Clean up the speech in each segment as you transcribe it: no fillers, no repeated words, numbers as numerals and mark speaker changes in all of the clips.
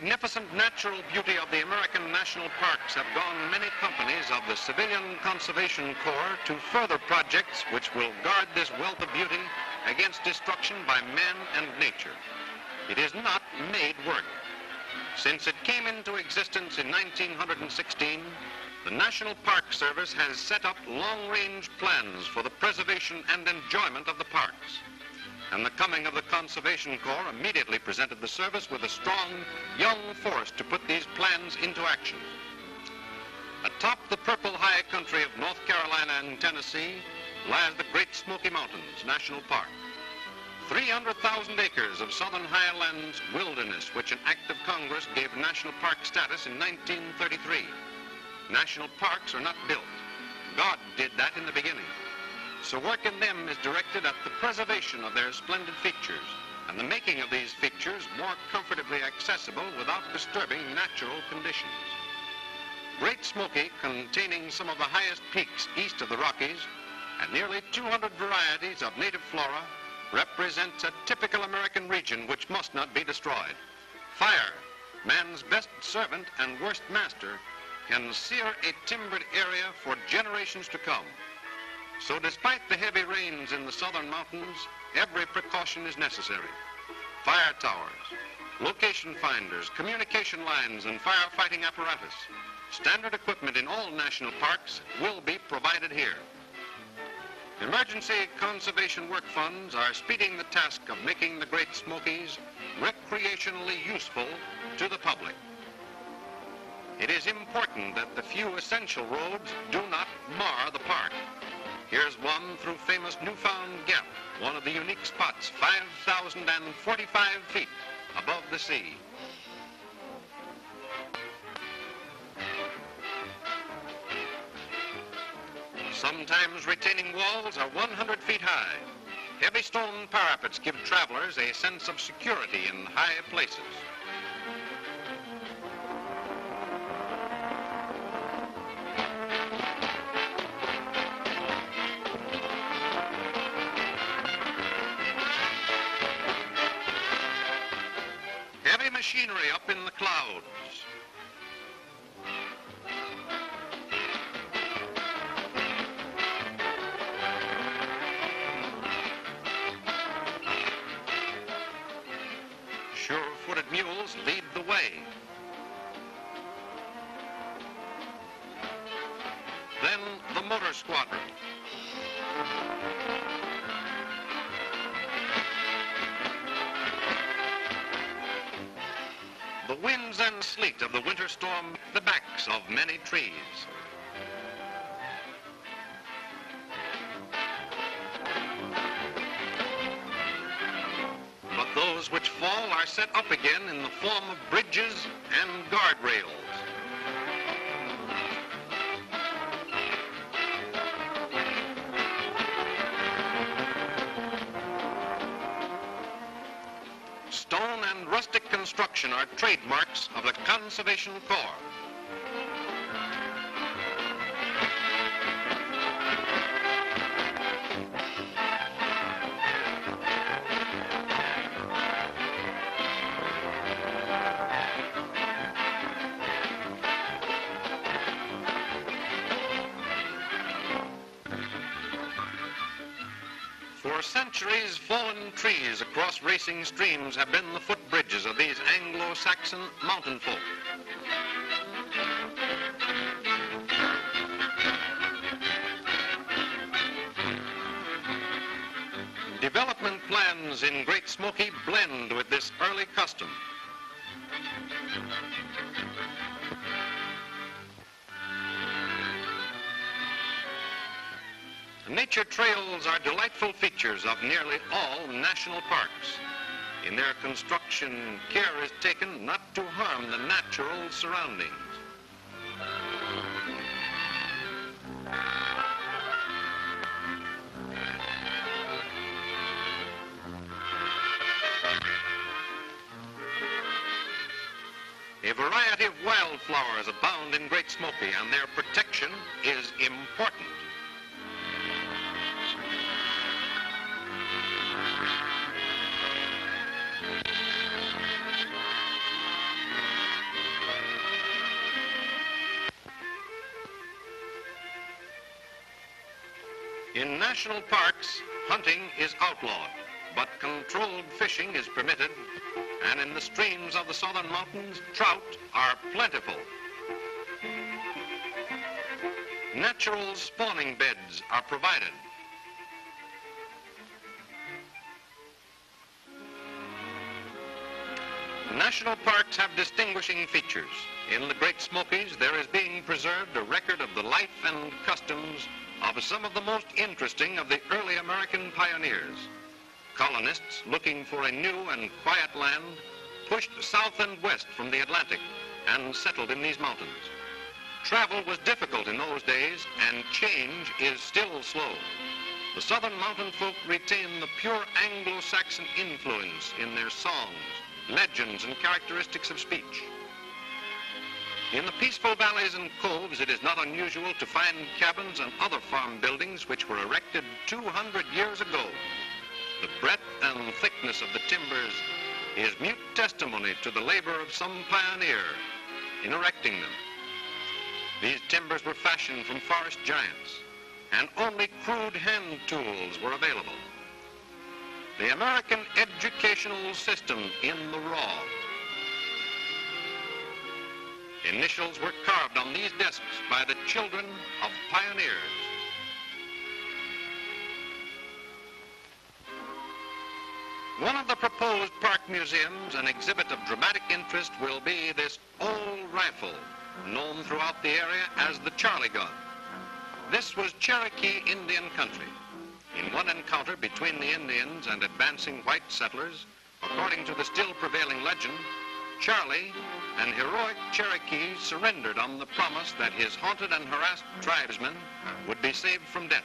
Speaker 1: magnificent natural beauty of the American national parks have gone many companies of the Civilian Conservation Corps to further projects which will guard this wealth of beauty against destruction by man and nature. It is not made work. Since it came into existence in 1916, the National Park Service has set up long-range plans for the preservation and enjoyment of the parks. And the coming of the Conservation Corps immediately presented the service with a strong, young force to put these plans into action. Atop the purple high country of North Carolina and Tennessee lies the Great Smoky Mountains National Park. 300,000 acres of southern highlands wilderness, which an act of Congress gave national park status in 1933. National parks are not built. God did that in the beginning. So work in them is directed at the preservation of their splendid features and the making of these features more comfortably accessible without disturbing natural conditions. Great Smoky, containing some of the highest peaks east of the Rockies and nearly 200 varieties of native flora, represents a typical American region which must not be destroyed. Fire, man's best servant and worst master, can sear a timbered area for generations to come. So despite the heavy rains in the southern mountains, every precaution is necessary. Fire towers, location finders, communication lines, and firefighting apparatus. Standard equipment in all national parks will be provided here. Emergency conservation work funds are speeding the task of making the Great Smokies recreationally useful to the public. It is important that the few essential roads do not mar the park. Here's one through famous Newfound Gap, one of the unique spots 5,045 feet above the sea. Sometimes retaining walls are 100 feet high. Heavy stone parapets give travelers a sense of security in high places. Heavy machinery up in the clouds. Sure-footed mules lead the way. Then the motor squadron. The winds and sleet of the winter storm, the backs of many trees. But those which fall are set up again in the form of bridges and guardrails. Stone and rustic construction are trademarks of the Conservation Corps. For centuries, fallen trees across racing streams have been the footbridges of these Anglo-Saxon mountain folk. Development plans in Great Smoky blend with this early custom. Nature trails are delightful features of nearly all national parks. In their construction, care is taken not to harm the natural surroundings. A variety of wildflowers abound in Great Smoky, and their protection is important. national parks, hunting is outlawed, but controlled fishing is permitted, and in the streams of the southern mountains, trout are plentiful. Natural spawning beds are provided. National parks have distinguishing features. In the Great Smokies, there is being preserved a record of the life and customs of some of the most interesting of the early American pioneers. Colonists looking for a new and quiet land pushed south and west from the Atlantic and settled in these mountains. Travel was difficult in those days, and change is still slow. The southern mountain folk retain the pure Anglo-Saxon influence in their songs, legends, and characteristics of speech. In the peaceful valleys and coves, it is not unusual to find cabins and other farm buildings which were erected 200 years ago. The breadth and thickness of the timbers is mute testimony to the labor of some pioneer in erecting them. These timbers were fashioned from forest giants, and only crude hand tools were available. The American educational system in the raw. Initials were carved on these desks by the children of pioneers. One of the proposed park museums, an exhibit of dramatic interest, will be this old rifle, known throughout the area as the Charlie gun. This was Cherokee Indian country. In one encounter between the Indians and advancing white settlers, according to the still prevailing legend, Charlie, an heroic Cherokee, surrendered on the promise that his haunted and harassed tribesmen would be saved from death.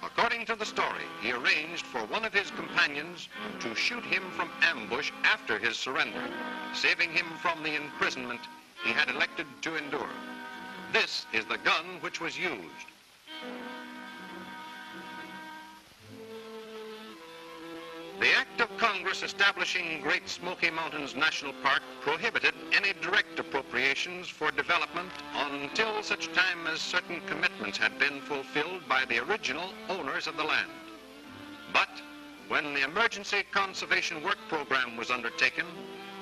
Speaker 1: According to the story, he arranged for one of his companions to shoot him from ambush after his surrender, saving him from the imprisonment he had elected to endure. This is the gun which was used. The Act of Congress establishing Great Smoky Mountains National Park prohibited any direct appropriations for development until such time as certain commitments had been fulfilled by the original owners of the land. But when the Emergency Conservation Work Program was undertaken,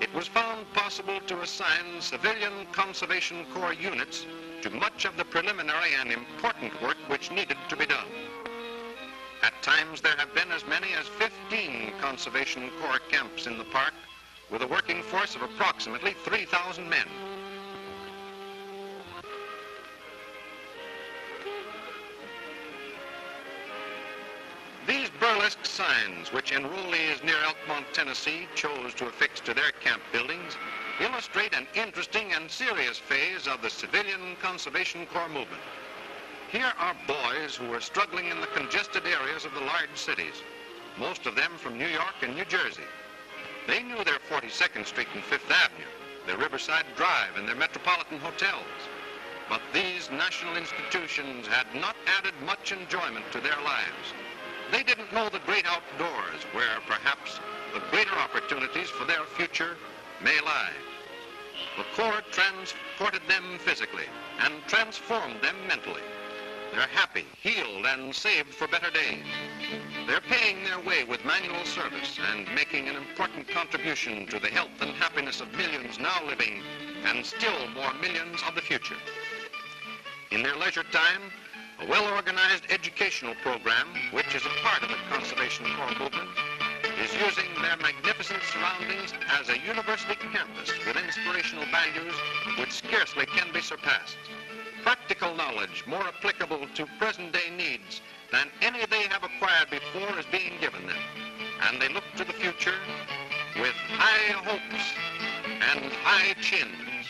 Speaker 1: it was found possible to assign civilian Conservation Corps units to much of the preliminary and important work which needed to be done. At times, there have been as many as 15 Conservation Corps camps in the park, with a working force of approximately 3,000 men. These burlesque signs, which enrollees near Elkmont, Tennessee, chose to affix to their camp buildings, illustrate an interesting and serious phase of the Civilian Conservation Corps movement. Here are boys who are struggling in the congested areas of the large cities, most of them from New York and New Jersey. They knew their 42nd Street and Fifth Avenue, their Riverside Drive, and their metropolitan hotels. But these national institutions had not added much enjoyment to their lives. They didn't know the great outdoors, where perhaps the greater opportunities for their future may lie. The Corps transported them physically and transformed them mentally. They're happy, healed, and saved for better days. They're paying their way with manual service and making an important contribution to the health and happiness of millions now living and still more millions of the future. In their leisure time, a well-organized educational program, which is a part of the Conservation Corps movement, is using their magnificent surroundings as a university campus with inspirational values which scarcely can be surpassed. Practical knowledge more applicable to present-day needs than any they have acquired before is being given them. And they look to the future with high hopes and high chins.